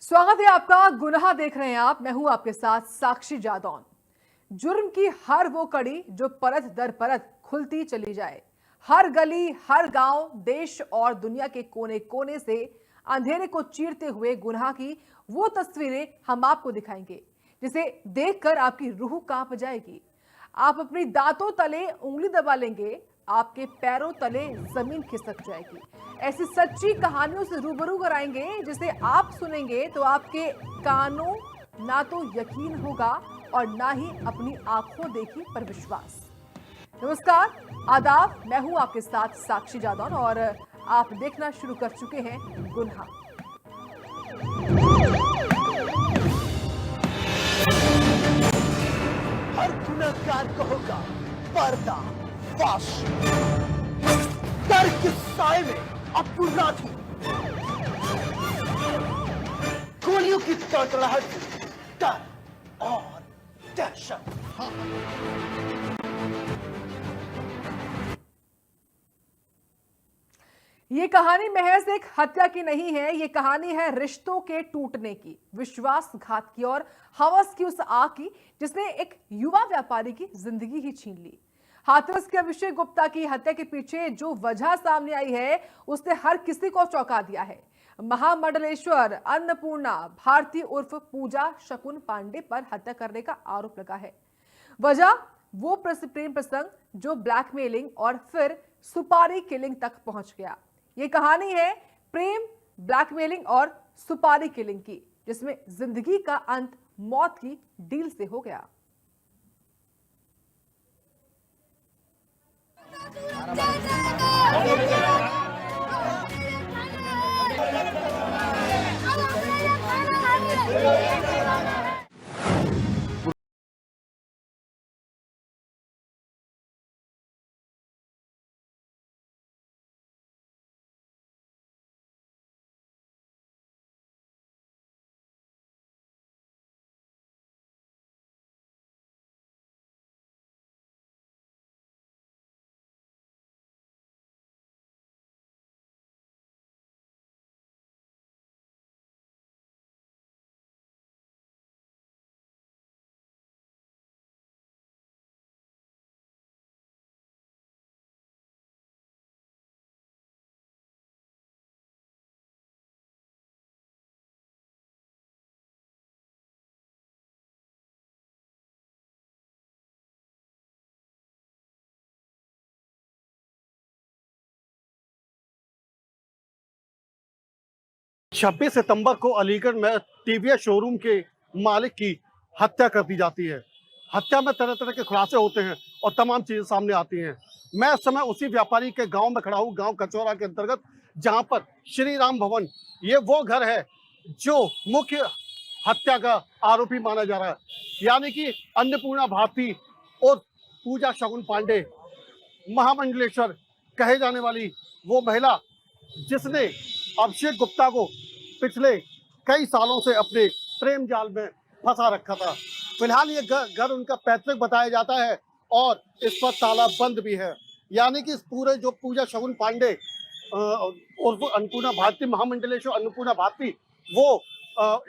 स्वागत है आपका। गुनाह देख रहे हैं आप। मैं हूं आपके साथ साक्षी जादौन। जुर्म की हर वो कड़ी जो परत दर परत खुलती चली जाए। हर गली, हर गांव, देश और दुनिया के कोने कोने से अंधेरे को चीरते हुए गुनाह की वो तस्वीरें हम आपको दिखाएंगे जिसे देखकर आपकी रूह कांप जाएगी। आप अपनी दांतों तले उंगली दबा लेंगे, आपके पैरों तले जमीन खिसक जाएगी। ऐसी सच्ची कहानियों से रूबरू कराएंगे जिसे आप सुनेंगे तो आपके कानों ना तो यकीन होगा और ना ही अपनी आंखों देखी पर विश्वास। नमस्कार, आदाब। मैं हूं आपके साथ साक्षी जादौन और आप देखना शुरू कर चुके हैं गुनाह। हर गुनहगार को होगा पर्दा फाश। डर के साए में अपराधी गोलियों की तड़तड़ाहट से डर और दहशत। ये कहानी महज एक हत्या की नहीं है, ये कहानी है रिश्तों के टूटने की, विश्वासघात की और हवस की, उस आग की जिसने एक युवा व्यापारी की जिंदगी ही छीन ली। हाथरस के अभिषेक गुप्ता की हत्या के पीछे जो वजह सामने आई है उसने हर किसी को चौंका दिया है। महामंडलेश्वर अन्नपूर्णा भारती उर्फ पूजा शकुन पांडे पर हत्या करने का आरोप लगा है। वजह वो प्रेम प्रसंग जो ब्लैकमेलिंग और फिर सुपारी किलिंग तक पहुंच गया। ये कहानी है प्रेम, ब्लैकमेलिंग और सुपारी किलिंग की, जिसमें जिंदगी का अंत मौत की डील से हो गया। छब्बीस सितंबर को अलीगढ़ में टीवीएस शोरूम के मालिक की हत्या कर दी जाती है। हत्या में तरह तरह के खुलासे होते हैं और तमाम चीजें सामने आती हैं। मैं इस समय उसी व्यापारी के गांव में खड़ा हूँ, गांव कचौरा के अंतर्गत, जहां पर श्री राम भवन, ये वो घर है जो मुख्य हत्या का आरोपी माना जा रहा है, यानी कि अन्नपूर्णा भारती और पूजा शगुन पांडे, महामंडलेश्वर कहे जाने वाली वो महिला जिसने अभिषेक गुप्ता को पिछले कई सालों से अपने प्रेम जाल में फंसा रखा था। फिलहाल ये घर उनका पैतृक बताया जाता है और इस पर ताला बंद भी है। यानी कि इस पूरे जो पूजा शगुन पांडे और अन्नपूर्णा भारती, महामंडलेश्वर अन्नपूर्णा भारती, वो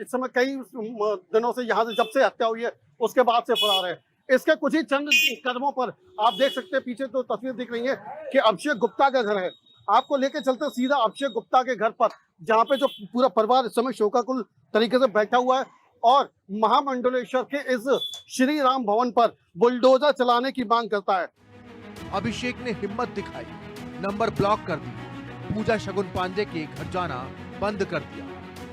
इस समय कई दिनों से यहाँ से, जब से हत्या हुई है उसके बाद से फरार है। इसके कुछ ही चंद कदमों पर आप देख सकते हैं, पीछे तो तस्वीर दिख रही है कि अभिषेक गुप्ता का घर है। आपको लेके चलते सीधा अभिषेक गुप्ता के घर पर, जहां पे जो पूरा परिवार इस समय शोकाकुल तरीके से बैठा हुआ है और महामंडलेश्वर के इस श्री राम भवन पर बुलडोजर चलाने की मांग करता है। अभिषेक ने हिम्मत दिखाई, नंबर ब्लॉक कर दिया, पूजा शगुन पांडे के घर जाना बंद कर दिया,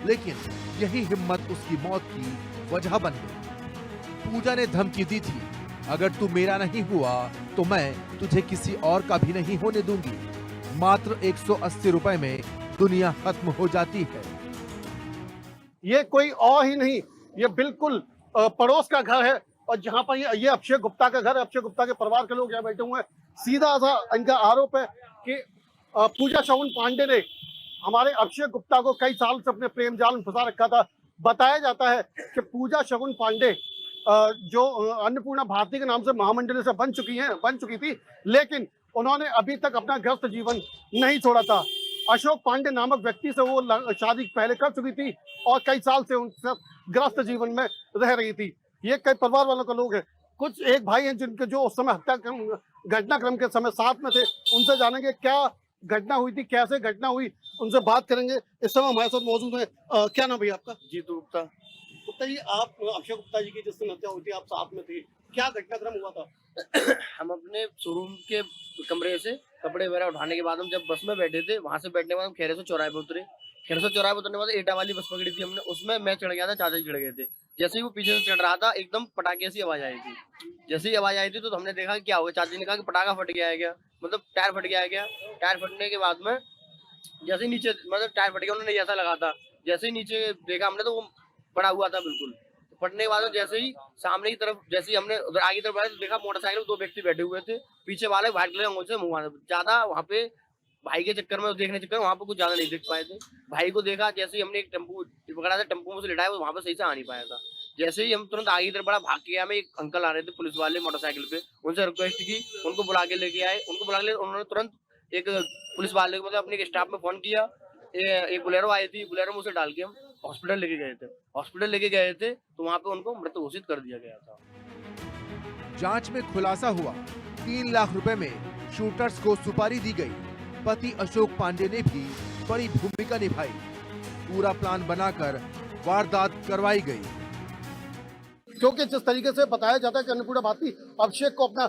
लेकिन यही हिम्मत उसकी मौत की वजह बन गई। पूजा ने धमकी दी थी, अगर तू मेरा नहीं हुआ तो मैं तुझे किसी और का भी नहीं होने दूंगी। मात्र 180 रुपए में दुनिया खत्म हो जाती है। ये कोई और ही नहीं, ये बिल्कुल पड़ोस का घर है और जहां पर ये अभिषेक गुप्ता का घर है। अभिषेक गुप्ता के परिवार के लोग यहाँ बैठे हुए हैं। सीधा सा इनका आरोप है कि पूजा शगुन पांडे ने हमारे अभिषेक गुप्ता को कई साल से अपने प्रेम जाल में फंसा रखा था। बताया जाता है कि पूजा शगुन पांडे जो अन्नपूर्णा भारती के नाम से महामंडल से बन चुकी थी, लेकिन उन्होंने अभी तक अपना ग्रस्त जीवन नहीं छोड़ा था। अशोक पांडे नामक व्यक्ति से वो शादी पहले कर चुकी थी और कई साल से उनसे ग्रस्त जीवन में रह रही थी। ये कई परिवार वालों के लोग हैं। कुछ एक भाई हैं जिनके जो उस समय घटनाक्रम के समय साथ में थे, उनसे जानेंगे क्या घटना हुई थी, कैसे घटना हुई, उनसे बात करेंगे। इस समय हमारे साथ मौजूद है, क्या नाम भैया आपका? जीतू गुप्ता। गुप्ता जी, आप अक्षय गुप्ता जी की जिस दिन हत्या हुई थी आप साथ में थे, क्या घटनाक्रम हुआ था? हम अपने शोरूम के कमरे से कपड़े वगैरह उठाने के बाद हम जब बस में बैठे थे, वहां से बैठने के बाद हम खैरे से चौराहे पे उतरे। खैरे से चौराहे पे उतरने के बाद एटा वाली बस पकड़ी थी हमने, उसमें मैं चढ़ गया था, चाचा जी चढ़ गए थे। जैसे ही वो पीछे से चढ़ रहा था, एकदम पटाखे सी आवाज आई थी। जैसे ही आवाज आई थी तो हमने देखा कि क्या हुआ। चाचा जी ने कहा कि पटाखा फट गया है क्या, मतलब टायर फट गया है क्या। टायर फटने के बाद में जैसे ही नीचे, मतलब टायर फट गया, उन्होंने जैसा लगा था, जैसे ही नीचे देखा हमने तो वो पड़ा हुआ था बिल्कुल। फटने के बाद जैसे ही सामने की तरफ, जैसे ही हमने उधर आगे की तरफ बढ़ा तो देखा मोटरसाइकिल 2 व्यक्ति बैठे हुए थे, पीछे वाले व्हाइट कलर अंगूठे से मुंह ज्यादा वहाँ पे भाई के चक्कर में, देखने चक्कर में वहाँ पे कुछ ज्यादा नहीं देख पाए थे। भाई को देखा, जैसे ही हमने एक टेम्पो पकड़ा था, टेम्पो में से लिटाया, वहाँ पे सही से आ नहीं पाया था। जैसे ही हम तुरंत आगे की तरफ बढ़ा, भाग के गया। में एक अंकल आ रहे थे पुलिस वाले मोटरसाइकिल पे, उनसे रिक्वेस्ट की, उनको बुला के लेके आए। उनको बुला के उन्होंने तुरंत एक पुलिस वाले को, मतलब अपने एक स्टाफ में फोन किया। एक बोलेरो आई थी, बोलेरो में उसे डाल के हम हॉस्पिटल लेके गए थे। हॉस्पिटल लेके गए थे तो वहाँ पे उनको मृत घोषित कर दिया गया था। जांच में खुलासा हुआ 3 लाख रुपए में शूटर्स को सुपारी दी गई। पति अशोक पांडे ने भी बड़ी भूमिका निभाई। पूरा प्लान बनाकर वारदात करवाई गई। क्योंकि जिस तरीके से बताया जाता है कि अन्नपूर्णा भारती अभिषेक को अपना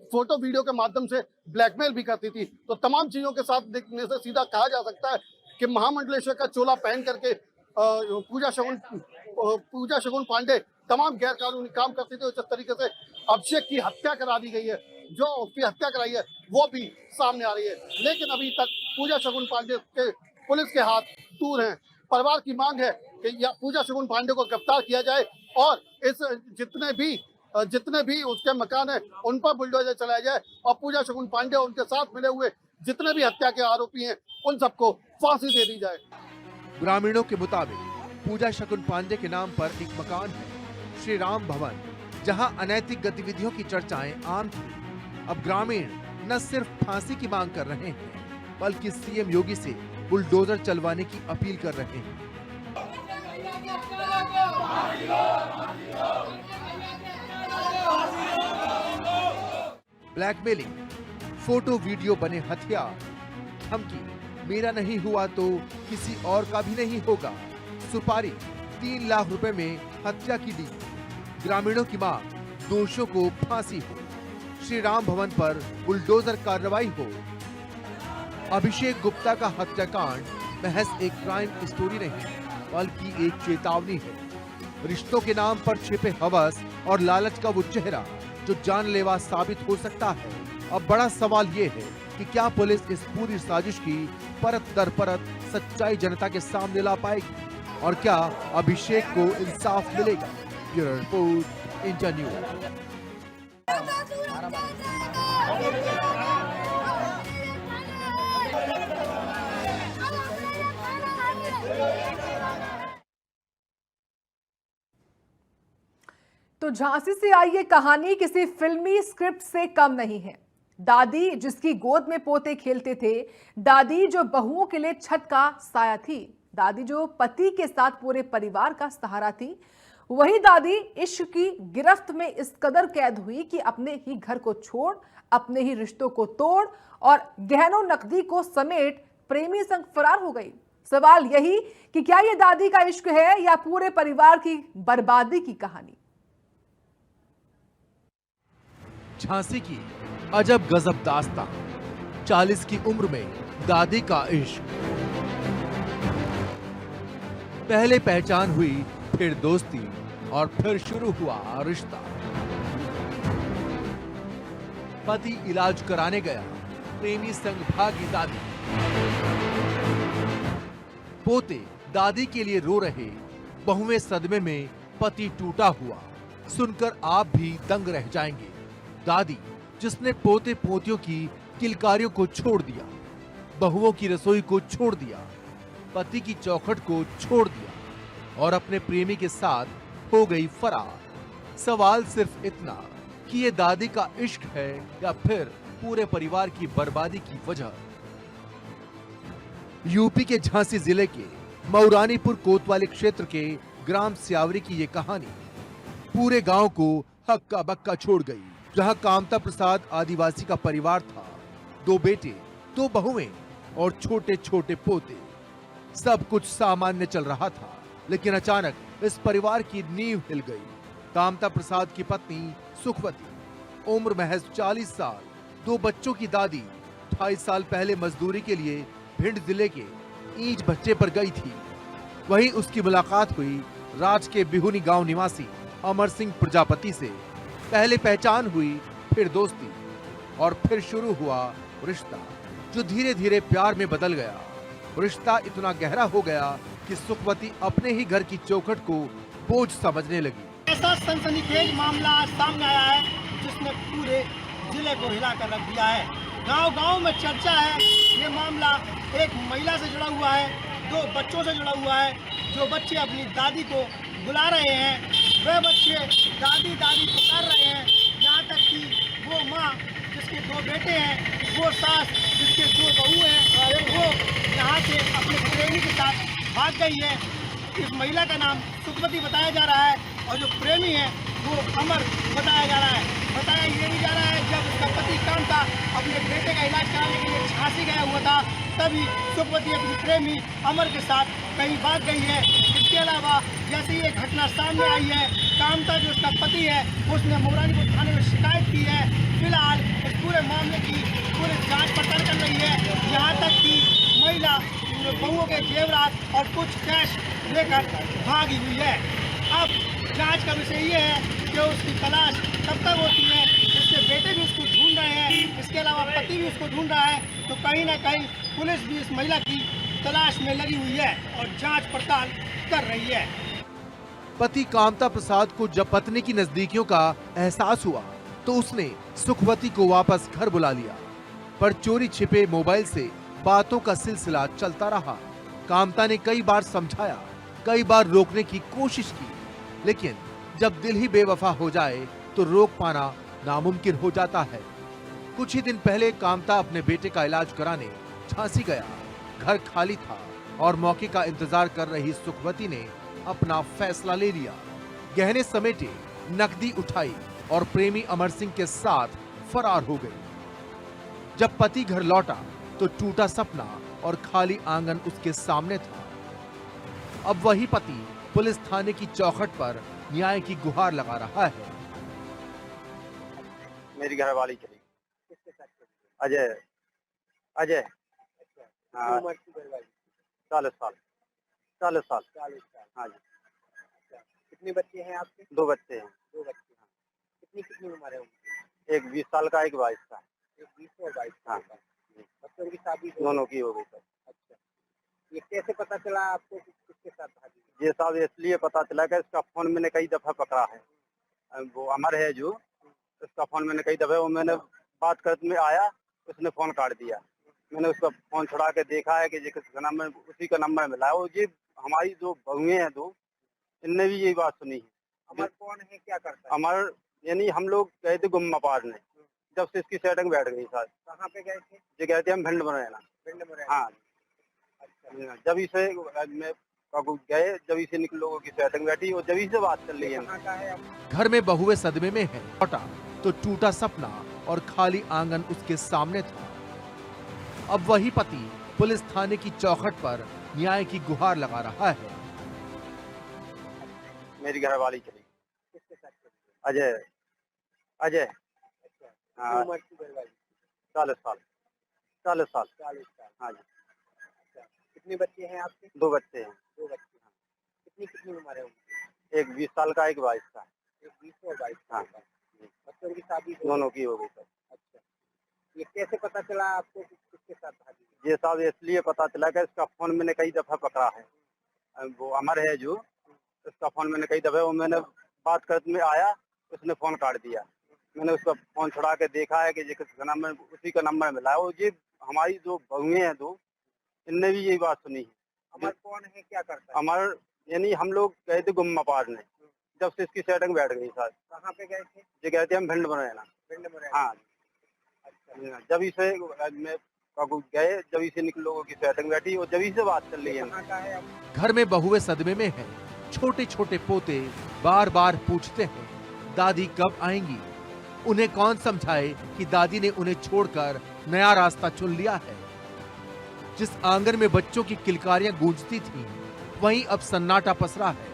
फोटो वीडियो के माध्यम से ब्लैकमेल भी करती थी, तो तमाम चीजों के साथ देखने से सीधा कहा जा सकता है कि महामंडलेश्वर का चोला पहन करके पूजा शगुन पांडे तमाम गैर कानूनी काम करती थी। जिस तरीके से अभिषेक की हत्या करा दी गई है, जो उसकी हत्या कराई है वो भी सामने आ रही है। लेकिन अभी तक पूजा शगुन पांडे के पुलिस के हाथ दूर हैं। परिवार की मांग है कि पूजा शगुन पांडे को गिरफ्तार किया जाए और इस जितने भी उसके मकान है उन पर बुलडोजर चलाया जाए और पूजा शगुन पांडे और उनके साथ मिले हुए जितने भी हत्या के आरोपी हैं उन सबको फांसी दे दी जाए। ग्रामीणों के मुताबिक पूजा शगुन पांडे के नाम पर एक मकान है, श्री राम भवन, जहां अनैतिक गतिविधियों की चर्चाएं आम थी। अब ग्रामीण न सिर्फ फांसी की मांग कर रहे हैं, बल्कि सीएम योगी से बुलडोजर चलवाने की अपील कर रहे हैं। ब्लैकमेलिंग, फोटो वीडियो बने हथियार, धमकी, मेरा नहीं हुआ तो किसी और का भी नहीं होगा, सुपारी 3 लाख रुपए में हत्या की दी। ग्रामीणों की मांग, दोषियों को फांसी हो, श्री राम भवन पर बुलडोजर कार्रवाई हो। अभिषेक गुप्ता का हत्याकांड महज एक क्राइम स्टोरी नहीं, बल्कि एक चेतावनी है। रिश्तों के नाम पर छिपे हवस और लालच का वो चेहरा जो जानलेवा साबित हो सकता है। अब बड़ा सवाल ये है कि क्या पुलिस इस पूरी साजिश की परत दर परत सच्चाई जनता के सामने ला पाएगी और क्या अभिषेक को इंसाफ मिलेगा? Bureau report, India news. तो झांसी से आई ये कहानी किसी फिल्मी स्क्रिप्ट से कम नहीं है। दादी जिसकी गोद में पोते खेलते थे, दादी जो बहुओं के लिए छत का साया थी, दादी जो पति के साथ पूरे परिवार का सहारा थी, वही दादी इश्क की गिरफ्त में इस कदर कैद हुई कि अपने ही घर को छोड़, अपने ही रिश्तों को तोड़ और गहनों नकदी को समेट प्रेमी संग फरार हो गई। सवाल यही कि क्या ये दादी का इश्क है या पूरे परिवार की बर्बादी की कहानी। झांसी की अजब गजब दास्तां, 40 की उम्र में दादी का इश्क। पहले पहचान हुई, फिर दोस्ती और फिर शुरू हुआ रिश्ता। पति इलाज कराने गया, प्रेमी संग भागी दादी। पोते दादी के लिए रो रहे, बहुएं सदमे में पति टूटा हुआ। सुनकर आप भी दंग रह जाएंगे। दादी जिसने पोते पोतियों की किलकारियों को छोड़ दिया, बहुओं की रसोई को छोड़ दिया, पति की चौखट को छोड़ दिया और अपने प्रेमी के साथ हो गई फरार। सवाल सिर्फ इतना कि ये दादी का इश्क है या फिर पूरे परिवार की बर्बादी की वजह। यूपी के झांसी जिले के मऊरानीपुर कोतवाली क्षेत्र के ग्राम सियावरी की ये कहानी पूरे गांव को हक्का बक्का छोड़ गई। जहां कामता प्रसाद आदिवासी का परिवार था, 2 बेटे, 2 बहुएं और छोटे छोटे पोते। सब कुछ सामान्य चल रहा था, लेकिन अचानक इस परिवार की नींव हिल गई। कामता प्रसाद की पत्नी सुखवती, उम्र महज 40 साल, 2 बच्चों की दादी, 28 साल पहले मजदूरी के लिए भिंड जिले के ईंच भट्टे पर गई थी। वहीं उसकी मुलाकात हुई राज के बिहुनी गांव निवासी अमर सिंह प्रजापति से। पहले पहचान हुई, फिर दोस्ती और फिर शुरू हुआ रिश्ता, जो धीरे धीरे प्यार में बदल गया। रिश्ता इतना गहरा हो गया कि सुखवती अपने ही घर की चौखट को बोझ समझने लगी। ऐसा सनसनीखेज मामला आज सामने आया है जिसने पूरे जिले को हिलाकर रख दिया है। गांव-गांव में चर्चा है। ये मामला एक महिला से जुड़ा हुआ है, 2 बच्चों से जुड़ा हुआ है। जो बच्चे अपनी दादी को बुला रहे हैं, वे बच्चे दादी दादी पुकार रहे हैं। यहाँ तक कि वो माँ जिसके 2 बेटे हैं, वो सास जिसके 2 बहू हैं, वो यहाँ से अपने प्रेमी के साथ भाग गई है। इस महिला का नाम सुखवती बताया जा रहा है और जो प्रेमी है वो अमर बताया जा रहा है। बताया ये भी जा रहा है जब उसका पति कामता अपने बेटे का इलाज कराने के लिए झांसी गया हुआ था, तभी सुखवती अपनी प्रेमी अमर के साथ कहीं भाग गई है। इसके अलावा जैसे ये घटना सामने आई है, कामता जो उसका पति है उसने मऊरानीपुर थाने में शिकायत की है। फिलहाल इस पूरे मामले की पूरी जांच पड़ताल कर रही है। यहाँ तक कि महिला बहुओं के जेवरात और कुछ कैश लेकर भागी हुई है। अब जांच का विषय ये है कि उसकी तलाश कब तक होती है। उसके बेटे भी उसको ढूंढ रहे हैं, इसके अलावा पति भी उसको ढूंढ रहा है। तो कहीं ना कहीं पुलिस भी इस महिला की तलाश में लगी हुई है और जांच पड़ताल कर रही है। पति कामता प्रसाद को जब पत्नी की नजदीकियों का एहसास हुआ तो उसने सुखवती को वापस घर बुला लिया, पर चोरी छिपे मोबाइल से बातों का सिलसिला चलता रहा। कामता ने कई बार समझाया, कई बार रोकने की कोशिश की, लेकिन जब दिल ही बेवफा हो जाए तो रोक पाना नामुमकिन हो जाता है। कुछ ही दिन पहले कामता अपने बेटे का इलाज कराने झांसी गया। घर खाली था और मौके का इंतजार कर रही सुखवती ने अपना फैसला ले लिया। गहने समेटे, नकदी उठाई और प्रेमी अमर सिंह के साथ फरार हो गई। जब पति घर लौटा तो टूटा सपना और खाली आंगन उसके सामने था। अब वही पति पुलिस थाने की चौखट पर न्याय की गुहार लगा रहा है। मेरी घरवाली चली अजय अजय हाँ 40 साल 40 साल हाँ जी। कितने बच्चे हैं आपके? 2 बच्चे हैं। 2 बच्चे। कितनी उम्र है उनकी? एक 20 साल का, एक 22 का। एक 20 और 22 हाँ साल का। बच्चों की शादी दोनों की हो गई सर। अच्छा, ये कैसे पता चला आपको कि किसके साथ भागी? ये साहब इसलिए पता चला कि इसका फोन मैंने कई दफा पकड़ा है। वो अमर है जो, उसका फोन मैंने कई दफा, वो मैंने बात करते में आया, उसने फोन काट दिया। मैंने उसका फोन छुड़ा के देखा है कि जिसका नंबर, उसी का नंबर मिला है। वो ये हमारी 2 बहुएं हैं 2, इनने भी यही बात सुनी है। अमर कौन है, क्या करता है? अमर यानी हम लोग गए थे गुम्मा पारने, जब से इसकी सेटिंग बैठ गई सर। कहाँ पे गए थे? ये गए थे हम भिंड बनाना। पिंड में हाँ अच्छा, जब इसे मैं गए, जब इसे निकल लोगों की सेटिंग बैठी और जब इसे बात चल रही है। कहाँ का है अब? घर में बहुएं सदमे में है। लौटा तो टूटा सपना और खाली आंगन उसके सामने था। अब वही पति पुलिस थाने की चौखट पर न्याय की गुहार लगा रहा है। मेरी घरवाली चली किसके साथ चली? अजय अजय अच्छा, हाँ उम्र की घरवाली? 40 साल 40 साल 40 साल। हाँ जी। अच्छा, कितने बच्चे हैं आपके? 2 बच्चे हैं। 2 बच्चे। कितनी उम्र है उनकी? एक 20 साल का, एक 22 का। एक 20 और 22 हाँ साल का। बच्चों की शादी दोनों की हो गई सर। अच्छा, ये कैसे पता चला आपको कि किसके साथ भागी? ये साहब इसलिए पता चला कि इसका फोन मैंने कई दफा पकड़ा है। वो अमर है जो, उसका फोन मैंने कई दफा, वो मैंने बात करते में आया, उसने फोन काट दिया। मैंने उसका फोन छुड़ा के देखा है कि जिसका नंबर, उसी का नंबर मिला है। वो ये हमारी 2 बहुएं हैं 2, इनने भी यही बात सुनी है। अमर कौन है, क्या करता है? अमर यानी हम लोग गए थे गुम्मा पारने, जब से इसकी सेटिंग बैठ गई सर। कहाँ पे गए थे? ये गए थे हम भिंड बनाना। पिंड में हाँ अच्छा, जब इसे मैं गए जब से निकल लोगों की सेटिंग बैठी और जब से बात चल रही है। घर में बहुएं सदमे में हैं। छोटे छोटे पोते बार बार पूछते हैं दादी कब आएंगी। उन्हें कौन समझाए कि दादी ने उन्हें छोड़कर नया रास्ता चुन लिया है। जिस आंगन में बच्चों की किलकारियां गूंजती थी वहीं अब सन्नाटा पसरा है।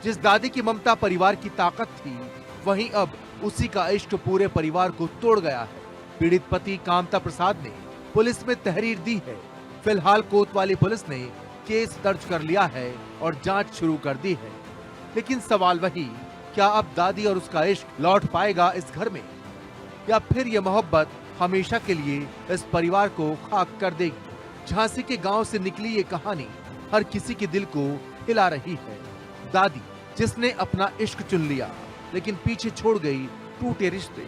जिस दादी की ममता परिवार की ताकत थी वहीं अब उसी का इश्क पूरे परिवार को तोड़ गया है। पीड़ित पति कामता प्रसाद ने पुलिस में तहरीर दी है। फिलहाल कोतवाली पुलिस ने केस दर्ज कर लिया है और जांच शुरू कर दी है। लेकिन सवाल वही, क्या अब दादी और उसका इश्क लौट पाएगा इस घर में, या फिर यह मोहब्बत हमेशा के लिए इस परिवार को खाक कर देगी। झांसी के गांव से निकली ये कहानी हर किसी के दिल को हिला रही है। दादी जिसने अपना इश्क चुन लिया लेकिन पीछे छोड़ गई टूटे रिश्ते,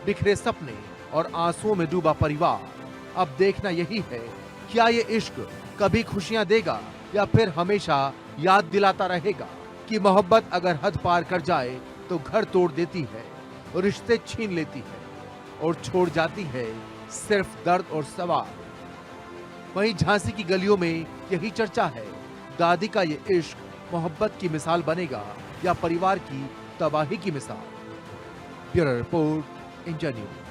बिखरे सपने और आंसुओं में डूबा परिवार। अब देखना यही है, क्या ये इश्क कभी खुशियां देगा या फिर हमेशा याद दिलाता रहेगा कि मोहब्बत अगर हद पार कर जाए तो घर तोड़ देती है, रिश्ते छीन लेती है और छोड़ जाती है सिर्फ दर्द और सवाल। वहीं झांसी की गलियों में यही चर्चा है, दादी का ये इश्क मोहब्बत की मिसाल बनेगा या परिवार की तबाही की मिसाल। Bureau report, India news.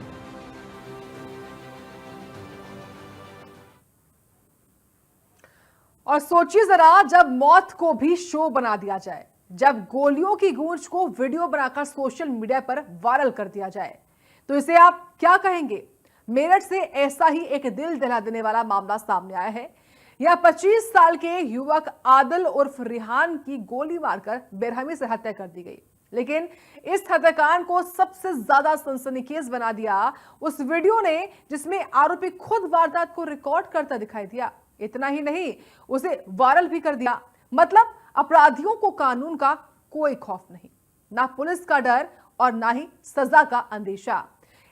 और सोचिए जरा, जब मौत को भी शो बना दिया जाए, जब गोलियों की गूंज को वीडियो बनाकर सोशल मीडिया पर वायरल कर दिया जाए, तो इसे आप क्या कहेंगे? मेरठ से ऐसा ही एक दिल दहला देने वाला मामला सामने आया है। यह 25 साल के युवक आदिल उर्फ रिहान की गोली मारकर बेरहमी से हत्या कर दी गई। लेकिन इस हत्याकांड को सबसे ज्यादा सनसनीखेज बना दिया उस वीडियो ने जिसमें आरोपी खुद वारदात को रिकॉर्ड करता दिखाई दिया। इतना ही नहीं, उसे वायरल भी कर दिया। मतलब अपराधियों को कानून का कोई खौफ नहीं, ना पुलिस का डर और ना ही सजा का अंदेशा।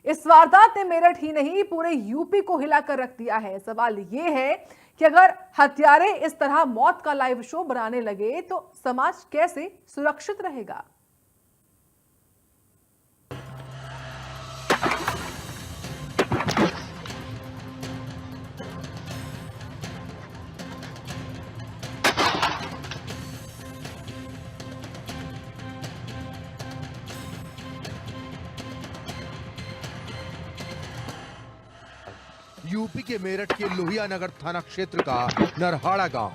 इस वारदात ने मेरठ ही नहीं पूरे यूपी को हिलाकर रख दिया है। सवाल यह है कि अगर हत्यारे इस तरह मौत का लाइव शो बनाने लगे तो समाज कैसे सुरक्षित रहेगा? यूपी के मेरठ के लोहिया नगर थाना क्षेत्र का नरहाड़ा गांव।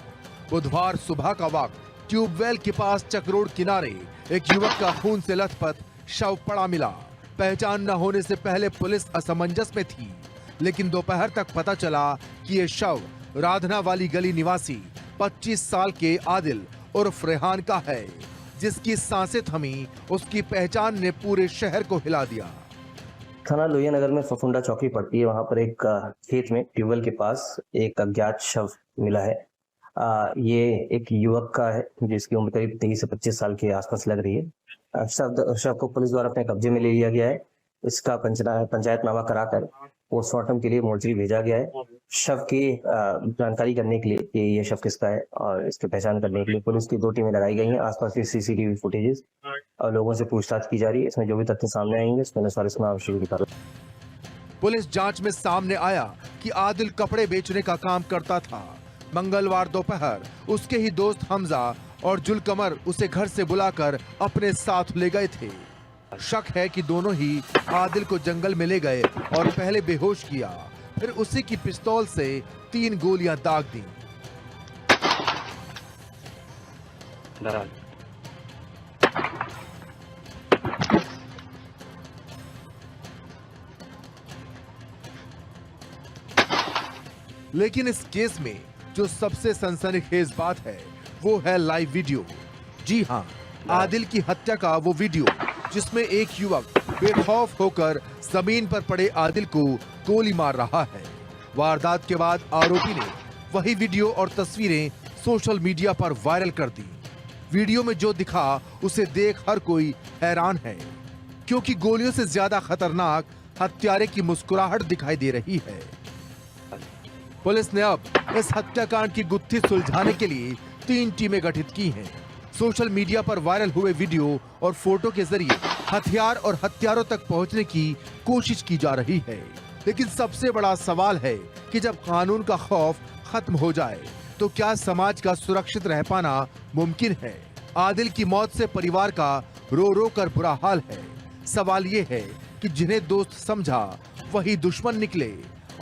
बुधवार सुबह का वक्त ट्यूबवेल के पास चक रोड किनारे एक युवक का खून से लथपथ शव पड़ा मिला। पहचान न होने से पहले पुलिस असमंजस में थी, लेकिन दोपहर तक पता चला कि ये शव राधना वाली गली निवासी 25 साल के आदिल उर्फ रेहान का है, जिसकी सांसें थमी उसकी पहचान ने पूरे शहर को हिला दिया। थाना लोहिया नगर में फफुंडा चौकी पड़ती है। वहां पर एक खेत में ट्यूबवेल के पास एक अज्ञात शव मिला है। ये एक युवक का है जिसकी उम्र करीब 23 से 25 साल के आसपास लग रही है। शव को पुलिस द्वारा अपने कब्जे में ले लिया गया है। इसका पंचायतनामा कराकर पोस्टमार्टम के लिए मोर्चरी भेजा गया है। शव की जानकारी करने के लिए कि ये शव किसका है और इसकी पहचान करने के लिए पुलिस की 2 टीमें लगाई गई हैं। आसपास की सीसीटीवी फुटेजेस और लोगों से पूछताछ की जा रही है। इसमें जो भी तथ्य सामने आएंगे उसमें अनुसार इसमें आवश्यक की कार्रवाई। पुलिस जांच में सामने आया कि आदिल कपड़े बेचने का काम करता था। मंगलवार दोपहर उसके ही दोस्त हमजा और जुलकमर उसे घर से बुलाकर अपने साथ ले गए थे। शक है कि दोनों ही आदिल को जंगल में ले गए और पहले बेहोश किया, फिर उसी की पिस्तौल से 3 गोलियां दाग दी। लेकिन इस केस में जो सबसे सनसनीखेज बात है वो है लाइव वीडियो। जी हां, आदिल की हत्या का वो वीडियो जिसमें एक युवक बेखौफ होकर जमीन पर पड़े आदिल को गोली मार रहा है। वारदात के बाद आरोपी ने वही वीडियो और तस्वीरें सोशल मीडिया पर वायरल कर दी। वीडियो में जो दिखा उसे देख हर कोई हैरान है, क्योंकि गोलियों से ज्यादा खतरनाक हत्यारे की मुस्कुराहट दिखाई दे रही है। पुलिस ने अब इस हत्याकांड की गुत्थी सुलझाने के लिए 3 टीमें गठित की हैं। सोशल मीडिया पर वायरल हुए वीडियो और फोटो के जरिए हथियार और हत्यारों तक पहुंचने की कोशिश की जा रही है। लेकिन सबसे बड़ा सवाल है कि जब कानून का खौफ खत्म हो जाए तो क्या समाज का सुरक्षित रह पाना मुमकिन है? आदिल की मौत से परिवार का रो रो कर बुरा हाल है। सवाल ये है कि जिन्हें दोस्त समझा वही दुश्मन निकले,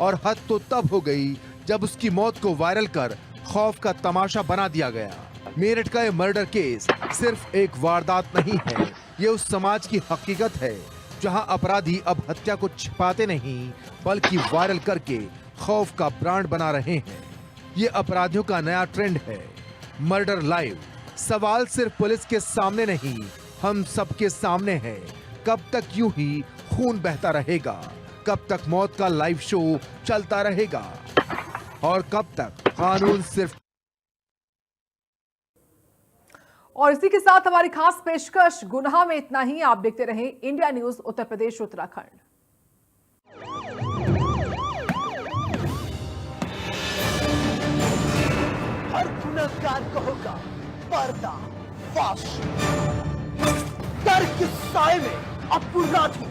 और हद तो तब हो गई जब उसकी मौत को वायरल कर खौफ का तमाशा बना दिया गया। मेरठ का ये मर्डर केस सिर्फ एक वारदात नहीं है, ये उस समाज की हकीकत है जहां अपराधी अब हत्या को छिपाते नहीं बल्कि वायरल करके खौफ का ब्रांड बना रहे हैं। ये अपराधियों का नया ट्रेंड है। Murder live. सवाल सिर्फ पुलिस के सामने नहीं, हम सबके सामने है। कब तक यूं ही खून बहता रहेगा? कब तक मौत का लाइव शो चलता रहेगा? और कब तक कानून सिर्फ। और इसी के साथ हमारी खास पेशकश गुनाह में इतना ही। आप देखते रहें इंडिया न्यूज उत्तर प्रदेश उत्तराखंड। हर गुनहगार को होगा पर्दा फाश। डर के साए में अपराधी